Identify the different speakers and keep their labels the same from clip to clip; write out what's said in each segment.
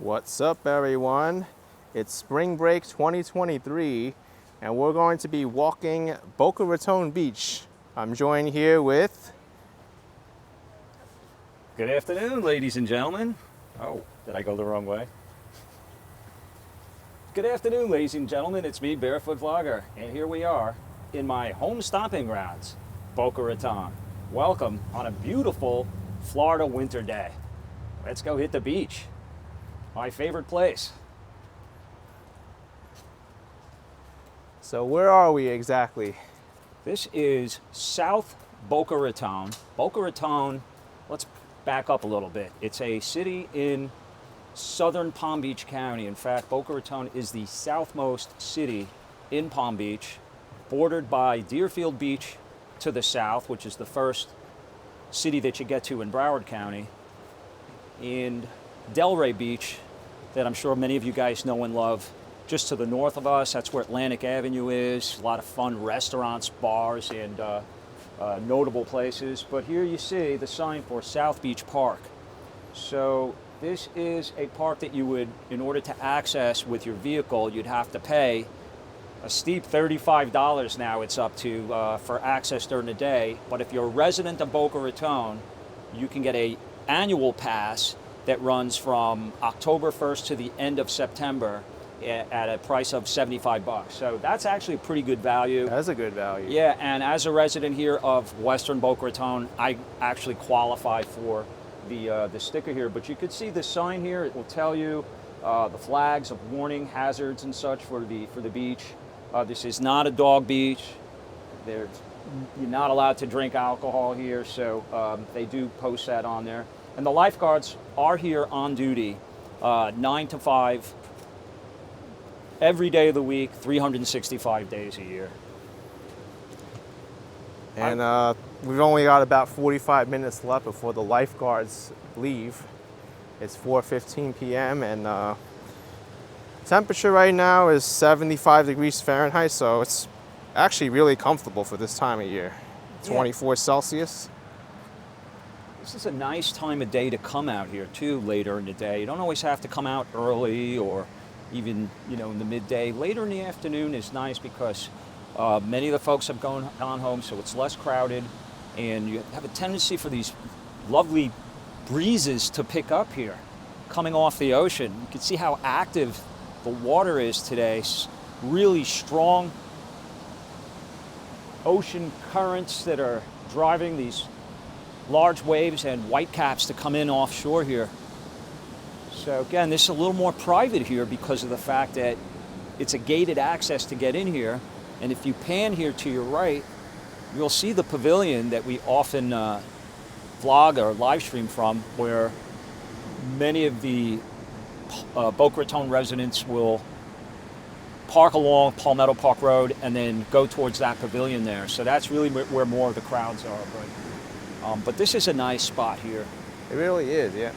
Speaker 1: What's up, everyone? It's spring break 2023, and we're going to be walking Boca Raton Beach. I'm joined here with...
Speaker 2: Good afternoon, ladies and gentlemen. Oh, did I go the wrong way? Good afternoon, ladies and gentlemen. It's me, Barefoot Vlogger, and here we are in my home stomping grounds, Boca Raton. Welcome on a beautiful Florida winter day. Let's go hit the beach. My favorite place.
Speaker 1: So where are we exactly?
Speaker 2: This is South Boca Raton. Boca Raton, let's back up a little bit. It's a city in southern Palm Beach County. In fact, Boca Raton is the southmost city in Palm Beach, bordered by Deerfield Beach to the south, which is the first city that you get to in Broward County, and Delray Beach, that I'm sure many of you guys know and love, just to the north of us. That's where Atlantic Avenue is. A lot of fun restaurants, bars, and notable places. But here you see the sign for South Beach Park. So this is a park that you would, in order to access with your vehicle, you'd have to pay a steep $35 now it's up to for access during the day. But if you're a resident of Boca Raton, you can get an annual pass that runs from October 1st to the end of September at a price of $75. So that's actually a pretty good value.
Speaker 1: That's a good value.
Speaker 2: Yeah, and as a resident here of Western Boca Raton, I actually qualify for the sticker here. But you could see the sign here. It will tell you the flags of warning, hazards, and such for the beach. This is not a dog beach. You're not allowed to drink alcohol here, so they do post that on there. And the lifeguards are here on duty 9 to 5 every day of the week, 365 days a year.
Speaker 1: And we've only got about 45 minutes left before the lifeguards leave. It's 4:15 p.m. and temperature right now is 75 degrees Fahrenheit, so it's actually really comfortable for this time of year. 24 Celsius.
Speaker 2: This is a nice time of day to come out here too, later in the day. You don't always have to come out early or even, in the midday. Later in the afternoon is nice because many of the folks have gone home, so it's less crowded, and you have a tendency for these lovely breezes to pick up here, coming off the ocean. You can see how active the water is today. Really strong ocean currents that are driving these large waves and whitecaps to come in offshore here. So again, this is a little more private here because of the fact that it's a gated access to get in here. And if you pan here to your right, you'll see the pavilion that we often vlog or live stream from, where many of the Boca Raton residents will park along Palmetto Park Road and then go towards that pavilion there. So that's really where more of the crowds are. But this is a nice spot here.
Speaker 1: It really is, yeah.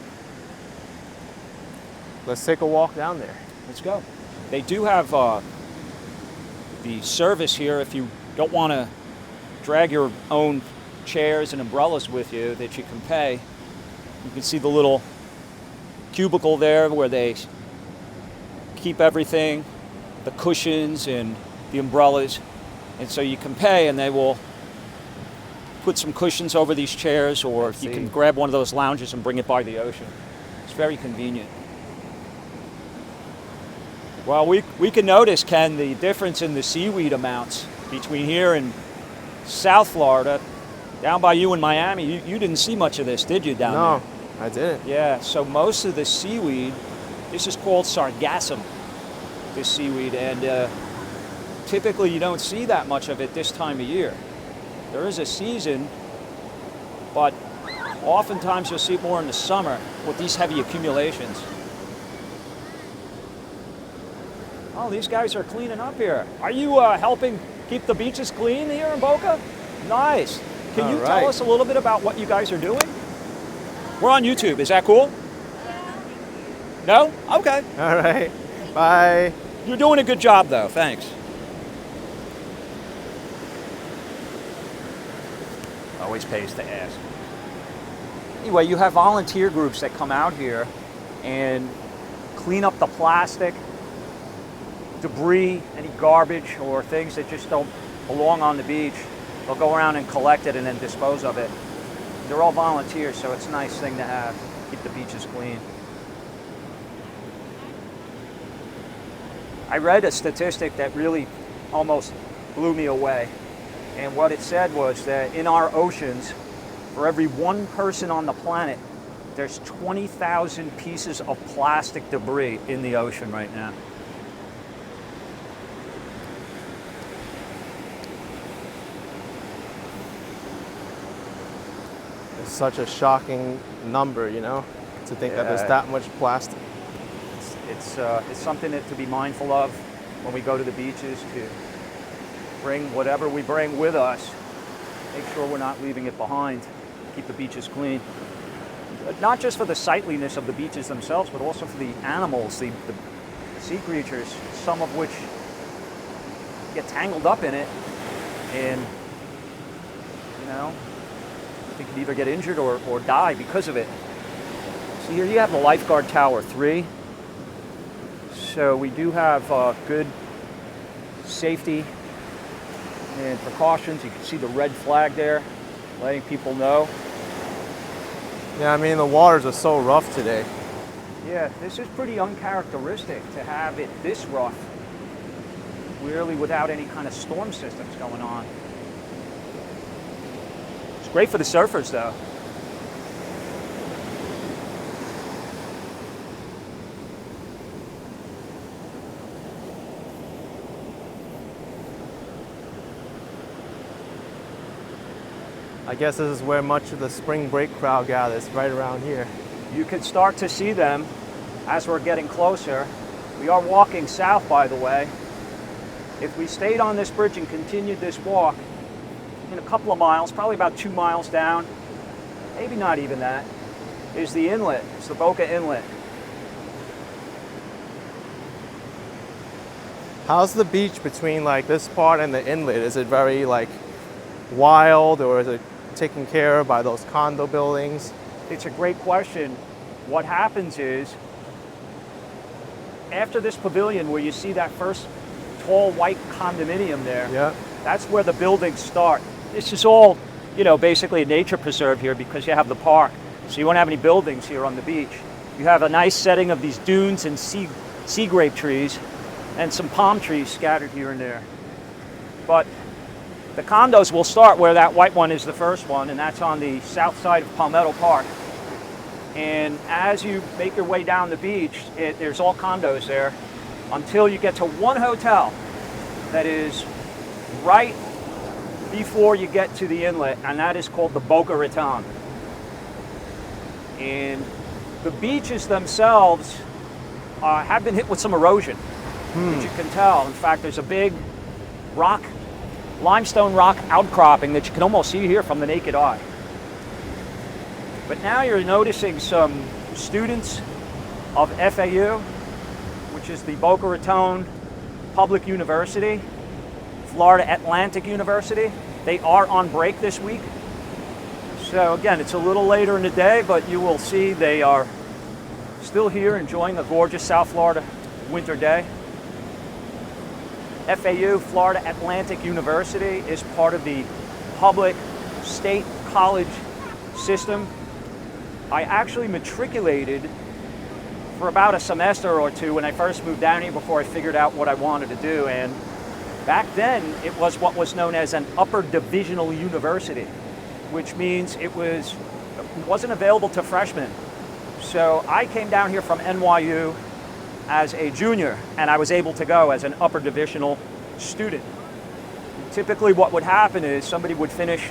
Speaker 1: Let's take a walk down there.
Speaker 2: Let's go. They do have the service here if you don't want to drag your own chairs and umbrellas with you, that you can pay. You can see the little cubicle there where they keep everything, the cushions and the umbrellas. And so you can pay and they will put some cushions over these chairs, or you can grab one of those lounges and bring it by the ocean. It's very convenient. Well, we can notice, Ken, the difference in the seaweed amounts between here and South Florida. Down by you in Miami, you didn't see much of this, did you, down there?
Speaker 1: No, I didn't.
Speaker 2: Yeah, so most of the seaweed, this is called sargassum, this seaweed, and typically you don't see that much of it this time of year. There is a season, but oftentimes you'll see it more in the summer with these heavy accumulations. Oh, these guys are cleaning up here. Are you helping keep the beaches clean here in Boca? Nice. Can you tell us a little bit about what you guys are doing? We're on YouTube. Is that cool? No? Okay.
Speaker 1: All right. Bye.
Speaker 2: You're doing a good job, though. Thanks. Always pays to ask. Anyway, you have volunteer groups that come out here, and clean up the plastic, debris, any garbage or things that just don't belong on the beach. They'll go around and collect it and then dispose of it. They're all volunteers, so it's a nice thing to have. Keep the beaches clean. I read a statistic that really almost blew me away. And what it said was that in our oceans, for every one person on the planet, there's 20,000 pieces of plastic debris in the ocean right now.
Speaker 1: It's such a shocking number, you know, to think that there's that much plastic.
Speaker 2: It's something to be mindful of when we go to the beaches, to bring whatever we bring with us. Make sure we're not leaving it behind. Keep the beaches clean. Not just for the sightliness of the beaches themselves, but also for the animals, the sea creatures, some of which get tangled up in it, and you know, they could either get injured or die because of it. So here you have the lifeguard tower 3. So we do have good safety and precautions. You can see the red flag there, letting people know.
Speaker 1: Yeah, I mean, the waters are so rough today.
Speaker 2: Yeah, this is pretty uncharacteristic to have it this rough, really without any kind of storm systems going on. It's great for the surfers, though.
Speaker 1: I guess this is where much of the spring break crowd gathers, right around here.
Speaker 2: You can start to see them as we're getting closer. We are walking south, by the way. If we stayed on this bridge and continued this walk, in a couple of miles, probably about 2 miles down, maybe not even that, is the inlet. It's the Boca Inlet.
Speaker 1: How's the beach between like this part and the inlet? Is it very like wild, or is it taken care of by those condo buildings?
Speaker 2: It's a great question. What happens is, after this pavilion where you see that first tall white condominium there,
Speaker 1: Yeah.
Speaker 2: that's where the buildings start. This is all, you know, basically a nature preserve here because you have the park. So you won't have any buildings here on the beach. You have a nice setting of these dunes and sea grape trees and some palm trees scattered here and there. But the condos will start where that white one is the first one, and that's on the south side of Palmetto Park. And as you make your way down the beach, there's all condos there until you get to one hotel that is right before you get to the inlet, and that is called the Boca Raton. And the beaches themselves have been hit with some erosion, as you can tell. In fact, there's a big limestone rock outcropping that you can almost see here from the naked eye. But now you're noticing some students of FAU, which is the Boca Raton Public University, Florida Atlantic University. They are on break this week. So again, it's a little later in the day, but you will see they are still here enjoying a gorgeous South Florida winter day. FAU, Florida Atlantic University, is part of the public state college system. I actually matriculated for about a semester or two when I first moved down here before I figured out what I wanted to do. And back then, it was what was known as an upper divisional university, which means it wasn't available to freshmen. So I came down here from NYU as a junior, and I was able to go as an upper divisional student. Typically what would happen is somebody would finish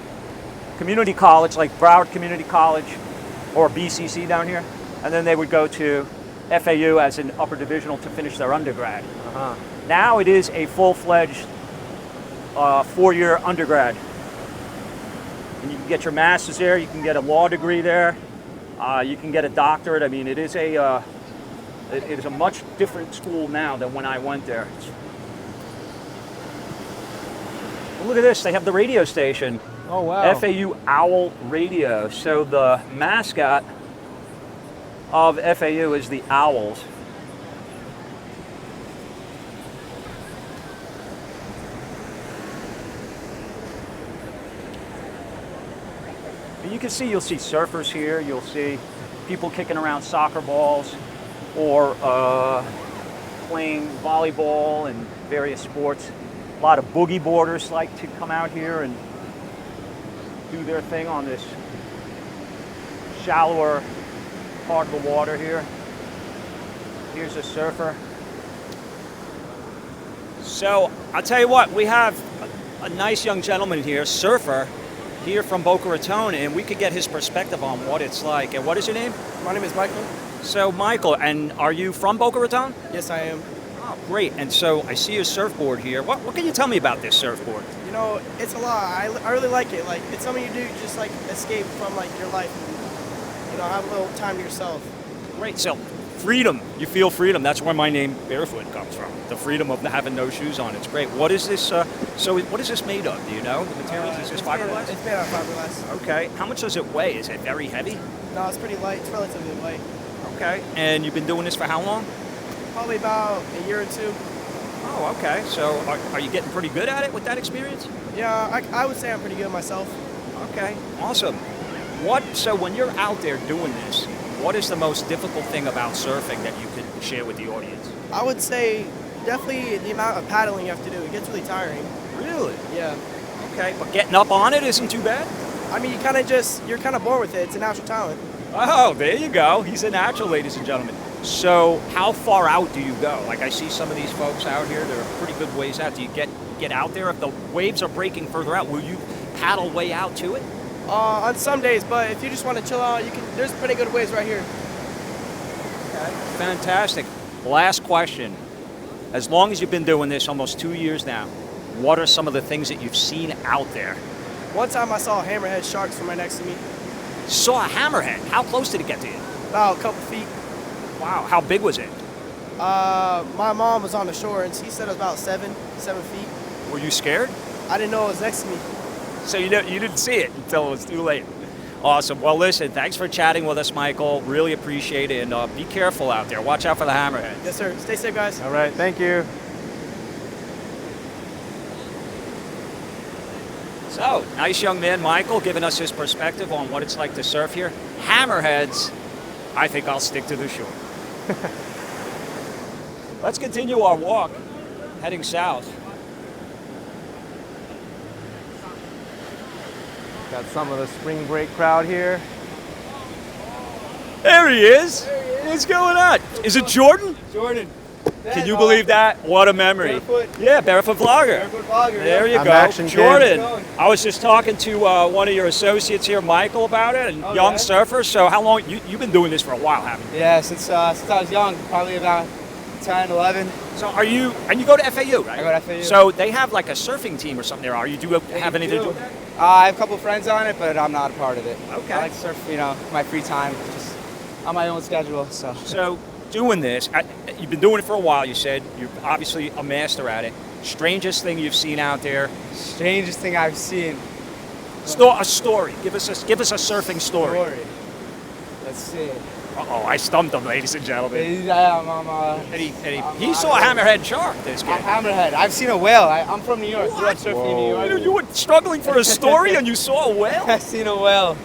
Speaker 2: community college, like Broward Community College or BCC down here, and then they would go to FAU as an upper divisional to finish their undergrad. Now it is a full-fledged 4-year undergrad. And you can get your master's there, you can get a law degree there, you can get a doctorate. I mean, it is a much different school now than when I went there. Well, look at this, they have the radio station.
Speaker 1: Oh, wow.
Speaker 2: FAU Owl Radio. So the mascot of FAU is the Owls. you can see, you'll see surfers here. You'll see people kicking around soccer balls or playing volleyball and various sports. A lot of boogie boarders like to come out here and do their thing on this shallower part of the water here. Here's a surfer. So I'll tell you what, we have a nice young gentleman here, surfer, here from Boca Raton, and we could get his perspective on what it's like. And what is your name?
Speaker 3: My name is Michael.
Speaker 2: So Michael, and are you from Boca Raton?
Speaker 3: Yes, I am.
Speaker 2: Oh, great. And so I see a surfboard here. What can you tell me about this surfboard?
Speaker 3: You know, it's a lot. I really like it. Like, it's something you do just like escape from like your life and, you know, have a little time to yourself.
Speaker 2: Great. So freedom. You feel freedom. That's where my name Barefoot comes from. The freedom of having no shoes on. It's great. What is this? So what is this made of? Do you know? The materials? Is this fiberglass?
Speaker 3: It's made out of fiberglass.
Speaker 2: Okay. How much does it weigh? Is it very heavy?
Speaker 3: No, it's pretty light. It's relatively light.
Speaker 2: Okay. And you've been doing this for how long?
Speaker 3: Probably about a year or two.
Speaker 2: Oh, okay. So are you getting pretty good at it with that experience?
Speaker 3: Yeah, I would say I'm pretty good myself.
Speaker 2: Okay. Awesome. So when you're out there doing this, what is the most difficult thing about surfing that you could share with the audience?
Speaker 3: I would say definitely the amount of paddling you have to do. It gets really tiring.
Speaker 2: Really?
Speaker 3: Yeah.
Speaker 2: Okay, but getting up on it isn't too bad?
Speaker 3: I mean, you're kind of born with it. It's a natural talent.
Speaker 2: Oh, there you go. He's a natural, ladies and gentlemen. So how far out do you go? Like I see some of these folks out here, they're a pretty good ways out. Do you get out there? If the waves are breaking further out, will you paddle way out to it?
Speaker 3: On some days, but if you just want to chill out, you can. There's pretty good waves right here.
Speaker 2: Okay. Fantastic. Last question. As long as you've been doing this, almost 2 years now, what are some of the things that you've seen out there?
Speaker 3: One time I saw hammerhead sharks from right next to me.
Speaker 2: Saw a hammerhead. How close did it get to you?
Speaker 3: About a couple feet.
Speaker 2: Wow. How big was it?
Speaker 3: My mom was on the shore and she said it was about 7 feet.
Speaker 2: Were you scared?
Speaker 3: I didn't know it was next to me.
Speaker 2: So you didn't see it until it was too late. Awesome. Well, listen, thanks for chatting with us, Michael. Really appreciate it. And be careful out there. Watch out for the hammerhead.
Speaker 3: Yes, sir. Stay safe, guys.
Speaker 1: All right, thank you.
Speaker 2: So, nice young man, Michael, giving us his perspective on what it's like to surf here. Hammerheads, I think I'll stick to the shore. Let's continue our walk, heading south.
Speaker 1: Got some of the spring break crowd here.
Speaker 2: There he is. What's going on? Is it Jordan?
Speaker 3: Jordan.
Speaker 2: Can you believe that? What a memory.
Speaker 3: Barefoot.
Speaker 2: Yeah, Barefoot Vlogger.
Speaker 3: Barefoot vlogger.
Speaker 2: There you
Speaker 1: I'm
Speaker 2: go.
Speaker 1: ActionKid.
Speaker 2: Jordan. I was just talking to one of your associates here, Michael, about it, and young surfer. So how long, you've been doing this for a while, haven't you?
Speaker 4: Yeah, since I was young, probably about 10, 11.
Speaker 2: So and you go to FAU, right?
Speaker 4: I go to FAU.
Speaker 2: So they have like a surfing team or something there. Are you have anything to do with that?
Speaker 4: I have a couple friends on it, but I'm not a part of it.
Speaker 2: Okay.
Speaker 4: I like to surf, my free time, just on my own schedule.
Speaker 2: So doing this, you've been doing it for a while, you said. You're obviously a master at it. Strangest thing you've seen out there?
Speaker 4: Strangest thing I've seen.
Speaker 2: A story. Give us a surfing story.
Speaker 4: Let's see.
Speaker 2: Uh-oh, I stumped him, ladies and gentlemen. He saw a hammerhead shark, this
Speaker 4: A
Speaker 2: kid.
Speaker 4: hammerhead. I've seen a whale. I'm from New York. Grew up surfing in New York.
Speaker 2: You were struggling for a story and you saw a whale?
Speaker 4: I've seen a whale.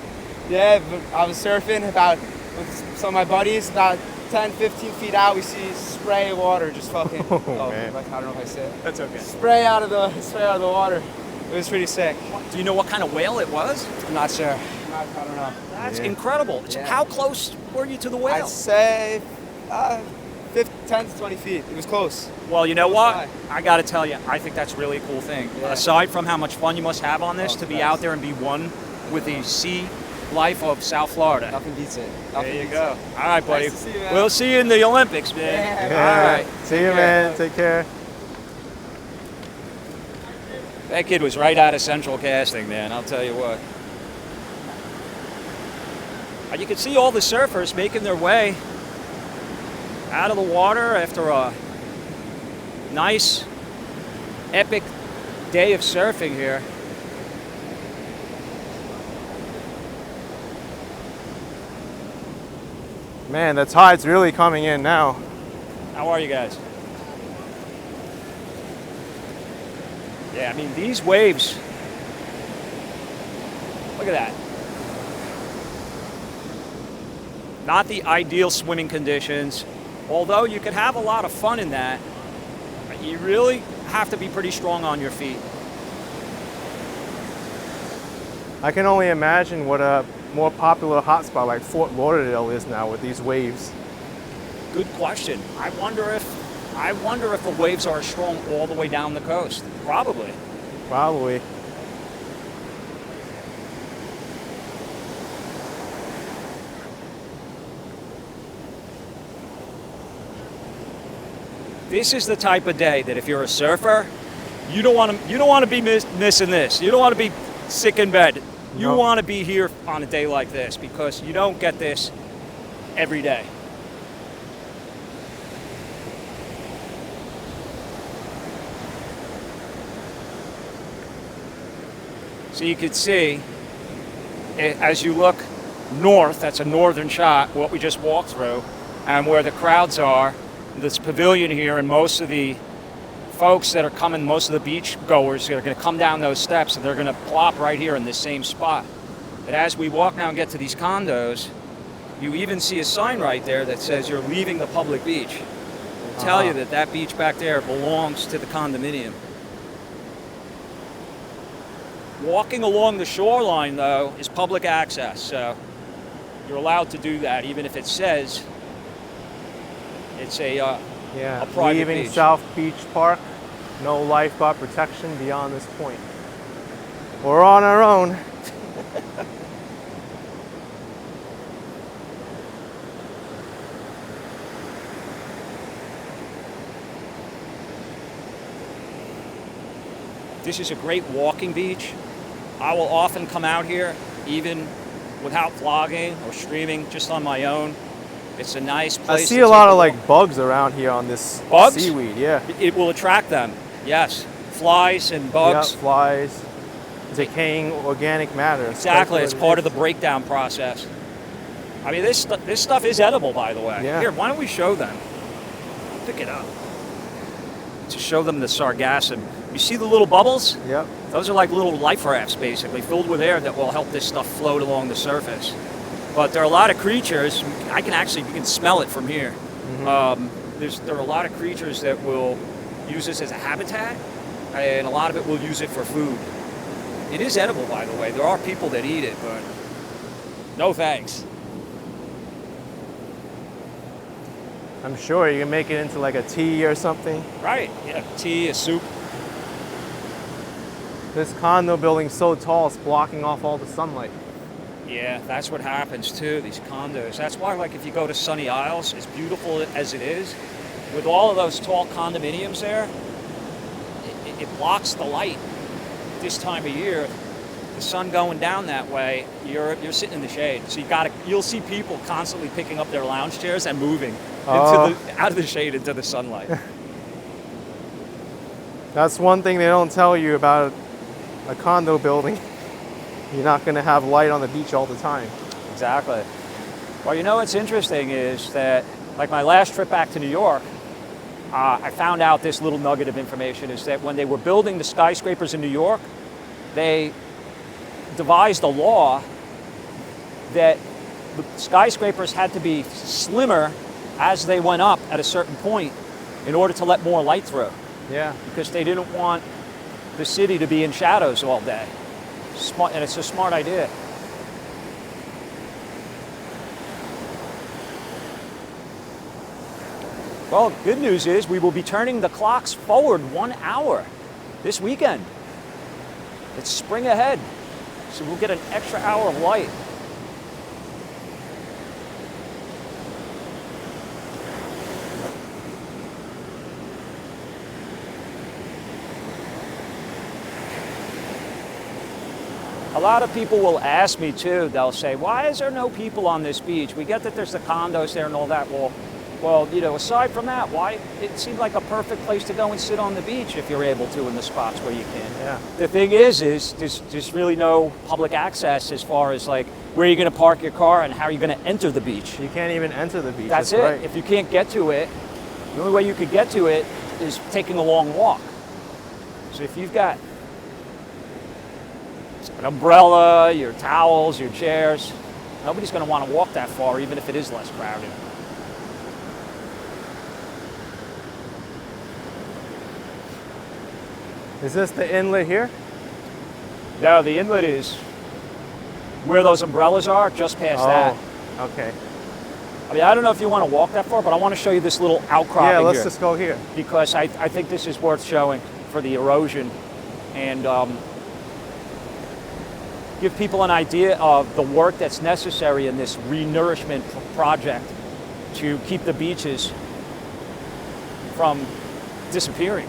Speaker 4: Yeah, but I was surfing with some of my buddies, about 10, 15 feet out. We see spray of water just fucking.
Speaker 1: Man.
Speaker 4: I don't know if I said it.
Speaker 2: That's okay.
Speaker 4: Spray out of the water. It was pretty sick.
Speaker 2: Do you know what kind of whale it was?
Speaker 4: I'm not sure. I don't know.
Speaker 2: That's incredible.
Speaker 4: Yeah.
Speaker 2: How close were you to the whale?
Speaker 4: I'd say 10 to 20 feet. It was close.
Speaker 2: Well, you know what?
Speaker 4: High.
Speaker 2: I got to tell you, I think that's a really cool thing.
Speaker 4: Yeah.
Speaker 2: Aside from how much fun you must have on this, to be
Speaker 4: thanks.
Speaker 2: out there and be one with the sea life of South Florida.
Speaker 4: Nothing beats it.
Speaker 2: There you go. All right, buddy.
Speaker 4: Nice to see you, man.
Speaker 2: We'll see you in the Olympics, man.
Speaker 4: Yeah.
Speaker 2: All right.
Speaker 1: See you, man. Take care.
Speaker 2: That kid was right out of Central Casting, man. I'll tell you what. And you can see all the surfers making their way out of the water after a nice, epic day of surfing here.
Speaker 1: Man, the tide's really coming in now.
Speaker 2: How are you guys? Yeah, I mean, these waves, look at that. Not the ideal swimming conditions, although you could have a lot of fun in that. You really have to be pretty strong on your feet.
Speaker 1: I can only imagine what a more popular hotspot like Fort Lauderdale is now with these waves.
Speaker 2: Good question. I wonder if the waves are strong all the way down the coast. Probably.
Speaker 1: Probably.
Speaker 2: This is the type of day that if you're a surfer, you don't want to be missing this. You don't want to be sick in bed. You
Speaker 1: No.
Speaker 2: want to be here on a day like this because you don't get this every day. So you can see, as you look north, that's a northern shot, what we just walked through, and where the crowds are, this pavilion here, and most of the folks that are coming, most of the beach goers are going to come down those steps, and they're going to plop right here in this same spot. But as we walk now and get to these condos, you even see a sign right there that says you're leaving the public beach. It'll tell you that that beach back there belongs to the condominium. Walking along the shoreline, though, is public access, so you're allowed to do that, even if it says it's a private
Speaker 1: leaving
Speaker 2: beach.
Speaker 1: South Beach Park, no lifeguard protection beyond this point. We're on our own.
Speaker 2: This is a great walking beach. I will often come out here, even without vlogging or streaming, just on my own. It's a nice place.
Speaker 1: I see a lot of like bugs around here on this
Speaker 2: Bugs?
Speaker 1: seaweed. Yeah.
Speaker 2: It will attract them, yes. Flies and bugs.
Speaker 1: Yeah, flies, decaying organic matter.
Speaker 2: Exactly,
Speaker 1: That's
Speaker 2: it's
Speaker 1: what
Speaker 2: part
Speaker 1: it
Speaker 2: of the breakdown process. I mean, this stuff is edible, by the way.
Speaker 1: Yeah.
Speaker 2: Here, why don't we show them? Pick it up. To show them the sargassum. You see the little bubbles?
Speaker 1: is. Yep.
Speaker 2: Those are like little life rafts, basically, filled with air that will help this stuff float along the surface. But there are a lot of creatures. You can smell it from here. There are a lot of creatures that will use this as a habitat, and a lot of it will use it for food. It is edible, by the way. There are people that eat it, but no thanks.
Speaker 1: I'm sure you can make it into like a tea or something.
Speaker 2: Right? Yeah, tea, a soup.
Speaker 1: This condo building's so tall, it's blocking off all the sunlight.
Speaker 2: Yeah, that's what happens too, these condos. That's why, like, if you go to Sunny Isles, as beautiful as it is, with all of those tall condominiums there, it blocks the light this time of year. The sun going down that way, you're sitting in the shade. So you'll see people constantly picking up their lounge chairs and moving out of the shade into the sunlight.
Speaker 1: That's one thing they don't tell you about a condo building. You're not going to have light on the beach all the time.
Speaker 2: Exactly. Well, you know what's interesting is that, like my last trip back to New York, I found out this little nugget of information is that when they were building the skyscrapers in New York, they devised a law that the skyscrapers had to be slimmer as they went up at a certain point in order to let more light through,
Speaker 1: Yeah.
Speaker 2: because they didn't want the city to be in shadows all day. Smart, and it's a smart idea. Well, good news is we will be turning the clocks forward 1 hour this weekend. It's spring ahead, so we'll get an extra hour of light. A lot of people will ask me too, they'll say, why is there no people on this beach? We get that there's the condos there and all that. Well, you know, aside from that, why it seemed like a perfect place to go and sit on the beach if you're able to in the spots where you can.
Speaker 1: Yeah.
Speaker 2: The thing is there's really no public access as far as like where you're going to park your car and how you're going to enter the beach.
Speaker 1: You can't even enter the beach.
Speaker 2: That's it.
Speaker 1: Right.
Speaker 2: If you can't get to it, the only way you could get to it is taking a long walk. So if you've got an umbrella, your towels, your chairs, Nobody's going to want to walk that far, even if it is less crowded.
Speaker 1: Is this the inlet here?
Speaker 2: No, the inlet is where those umbrellas are, just past that.
Speaker 1: Okay.
Speaker 2: I mean, I don't know if you want to walk that far, but I want to show you this little outcropping
Speaker 1: Yeah, let's
Speaker 2: here,
Speaker 1: just go here.
Speaker 2: because I think this is worth showing for the erosion and give people an idea of the work that's necessary in this renourishment project to keep the beaches from disappearing.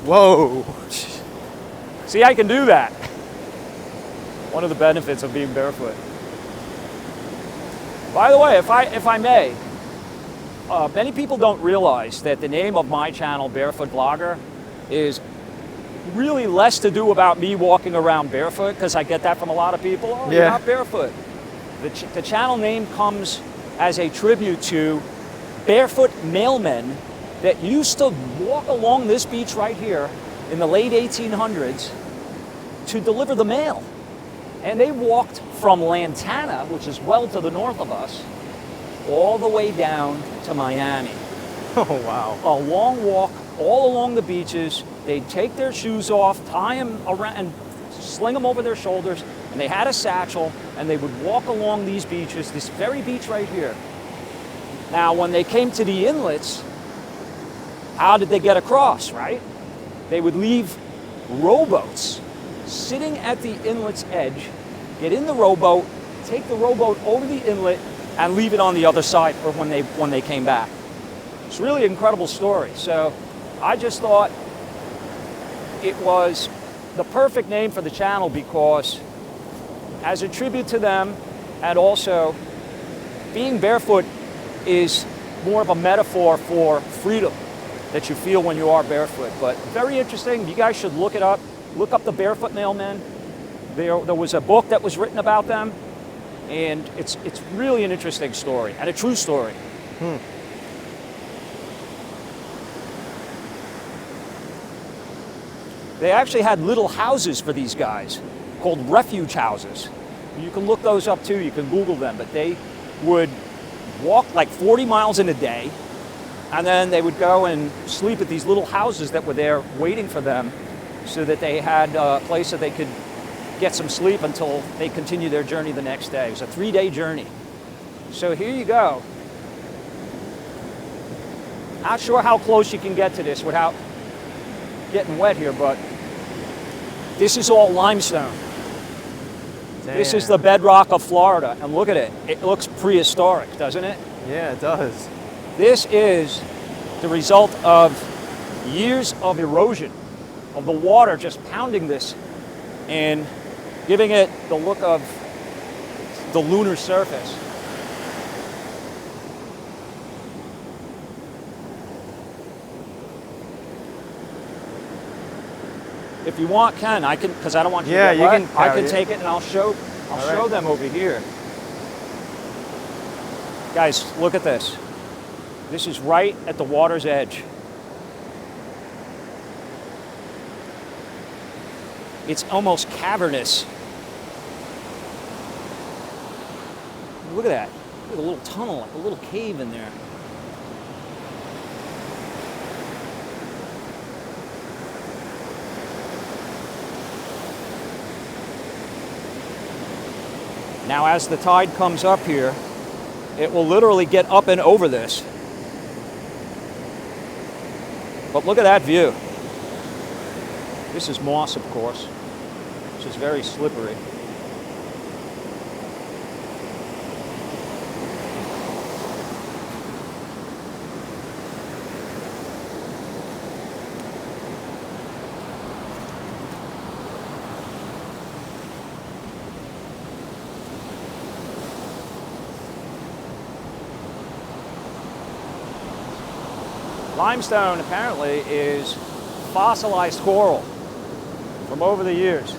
Speaker 1: Whoa.
Speaker 2: See, I can do that. One of the benefits of being barefoot. By the way, if I may, many people don't realize that the name of my channel, Barefoot Vlogger, is really less to do about me walking around barefoot, because I get that from a lot of people. Oh, you're not barefoot. The channel name comes as a tribute to barefoot mailmen that used to walk along this beach right here in the late 1800s to deliver the mail. And they walked from Lantana, which is well to the north of us, all the way down to Miami.
Speaker 1: Oh, wow.
Speaker 2: A long walk all along the beaches. They'd take their shoes off, tie them around, and sling them over their shoulders, and they had a satchel, and they would walk along these beaches, this very beach right here. Now, when they came to the inlets, how did they get across, right? They would leave rowboats sitting at the inlet's edge, get in the rowboat, take the rowboat over the inlet, and leave it on the other side for when they came back. It's really an incredible story. So I just thought it was the perfect name for the channel, because as a tribute to them, and also being barefoot is more of a metaphor for freedom that you feel when you are barefoot. But very interesting. You guys should look it up. Look up the barefoot mailmen. There was a book that was written about them, and it's really an interesting story and a true story. They actually had little houses for these guys called refuge houses. You can look those up too. You can Google them. But they would walk like 40 miles in a day, and then they would go and sleep at these little houses that were there waiting for them, so that they had a place that they could get some sleep until they continued their journey the next day. It was a 3-day journey. So here you go. Not sure how close you can get to this without getting wet here, but this is all limestone.
Speaker 1: Damn.
Speaker 2: This is the bedrock of Florida, and look at it. It looks prehistoric, doesn't it?
Speaker 1: Yeah, it does.
Speaker 2: This is the result of years of erosion, of the water just pounding this and giving it the look of the lunar surface. If you want, Ken, I can, because I don't want you to get wet. I can take it and I'll show them over here. Guys, look at this. This is right at the water's edge. It's almost cavernous. Look at that. Look at a little tunnel, like a little cave in there. Now, as the tide comes up here, it will literally get up and over this. But look at that view. This is moss, of course, which is very slippery. Limestone apparently is fossilized coral from over the years.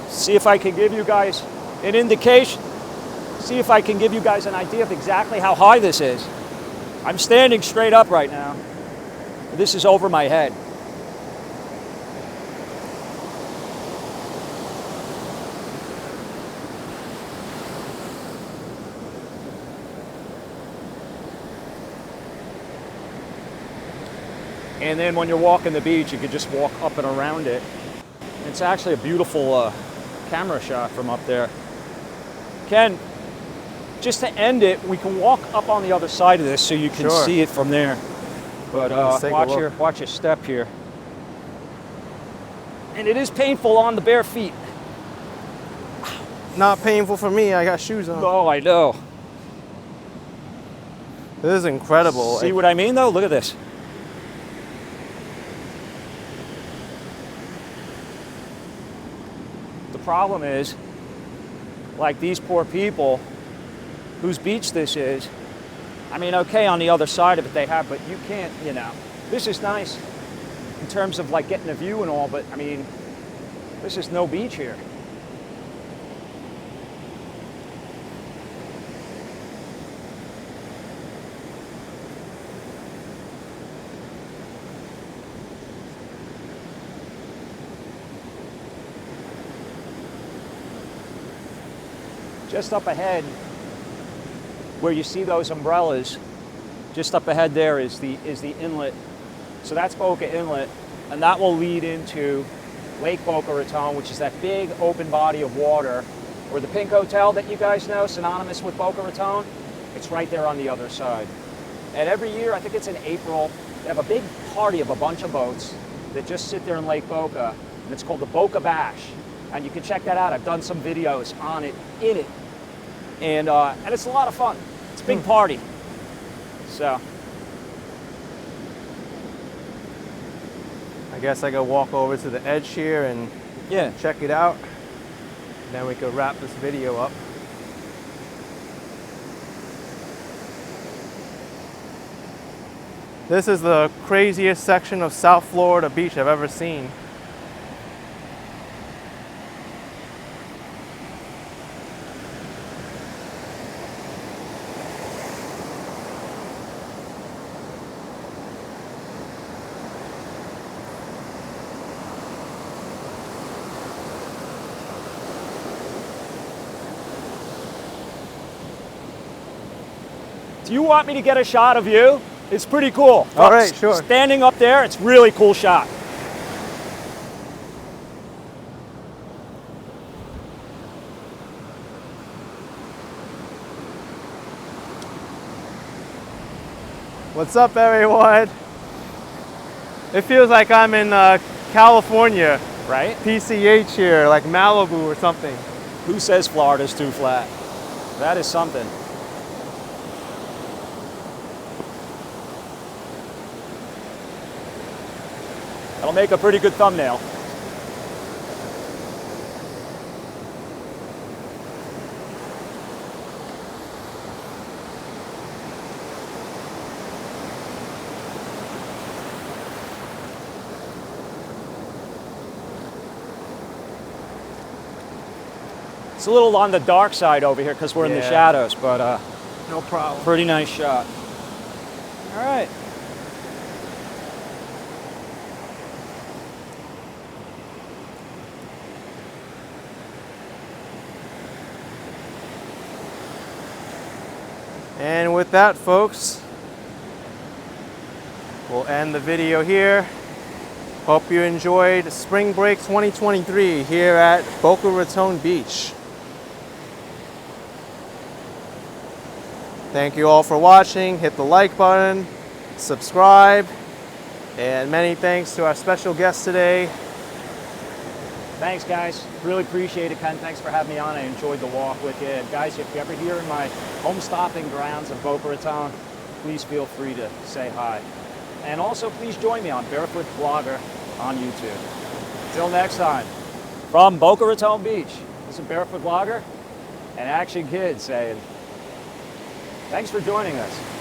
Speaker 2: See if I can give you guys an indication. See if I can give you guys an idea of exactly how high this is. I'm standing straight up right now. This is over my head. And then when you're walking the beach, you could just walk up and around it. It's actually a beautiful camera shot from up there. Ken, just to end it, we can walk up on the other side of this so you can
Speaker 1: Sure.
Speaker 2: see it from there. But watch your step here. And it is painful on the bare feet.
Speaker 1: Not painful for me. I got shoes on.
Speaker 2: Oh, I know.
Speaker 1: This is incredible.
Speaker 2: See what I mean, though? Look at this. The problem is, like these poor people whose beach this is, I mean, okay, on the other side of it they have, but you can't, you know. This is nice in terms of like getting a view and all, but I mean, this is no beach here. Just up ahead, where you see those umbrellas, just up ahead there is the inlet. So that's Boca Inlet, and that will lead into Lake Boca Raton, which is that big open body of water, where the Pink Hotel that you guys know, synonymous with Boca Raton, it's right there on the other side. And every year, I think it's in April, they have a big party of a bunch of boats that just sit there in Lake Boca, and it's called the Boca Bash. And you can check that out. I've done some videos on it, in it. And it's a lot of fun. It's a big party. So
Speaker 1: I guess I gotta walk over to the edge here and
Speaker 2: yeah,
Speaker 1: check it out. Then we could wrap this video up. This is the craziest section of South Florida beach I've ever seen.
Speaker 2: do you want me to get a shot of you? It's pretty cool.
Speaker 1: All right, sure.
Speaker 2: Standing up there, it's really cool shot.
Speaker 1: What's up, everyone? It feels like I'm in California,
Speaker 2: Right?
Speaker 1: PCH here, like Malibu or something.
Speaker 2: Who says Florida's too flat? That is something. That'll make a pretty good thumbnail. It's a little on the dark side over here because we're in the
Speaker 1: Yeah.
Speaker 2: shadows, but
Speaker 1: No problem.
Speaker 2: pretty nice shot. All right.
Speaker 1: And with that, folks, we'll end the video here. Hope you enjoyed Spring Break 2023 here at Boca Raton Beach. Thank you all for watching. Hit the like button, subscribe, and many thanks to our special guest today.
Speaker 2: Thanks, guys. Really appreciate it, Ken. Thanks for having me on. I enjoyed the walk with you. And guys, if you're ever here in my home stopping grounds of Boca Raton, please feel free to say hi. And also, please join me on Barefoot Blogger on YouTube. Until next time, from Boca Raton Beach, this is Barefoot Blogger and ActionKid saying, thanks for joining us.